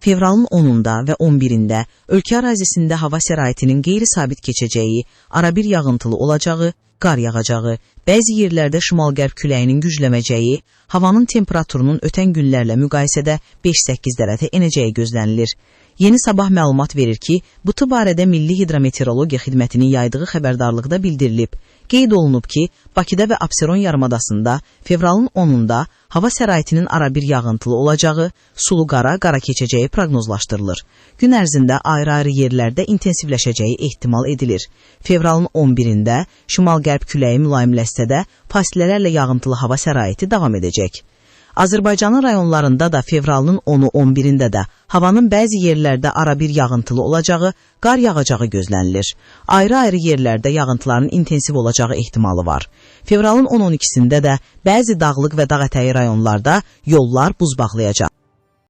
fevralın 10-unda və 11-də ölkə ərazisində hava şəraitinin qeyri-sabit keçəcəyi, arabir yağıntılı olacağı, qar yağacağı, bəzi yerlərdə şimal-qərb küləyinin gücləməcəyi, havanın temperaturunun ötən günlərlə müqayisədə 5-8 dərəcə enəcəyi gözlənilir. Yeni Sabah məlumat verir ki, bu barədə Milli Hidrometeorologiya Xidmətinin yaydığı xəbərdarlıqda bildirilib. Qeyd olunub ki, Bakıda və Abşeron yarımadasında fevralın 10-unda hava şəraitinin arabir yağıntılı olacağı, sulu qara keçəcəyi proqnozlaşdırılır. Gün ərzində ayrı-ayrı yerlərdə intensivləşəcəyi ehtimal edilir. Fevralın 11-də şimal-qərb küləyi mülayimləşsə də fasilələrlə yağıntılı hava şəraiti davam edəcək. Azərbaycanın rayonlarında da fevralın 10-u 11-də də havanın bəzi yerlərdə arabir yağıntılı olacağı, qar yağacağı gözlənilir. Ayrı-ayrı yerlərdə yağıntıların intensiv olacağı ehtimalı var. Fevralın 10-12-sində də bəzi dağlıq və dağ ətəyi rayonlarda yollar buz bağlayacaq.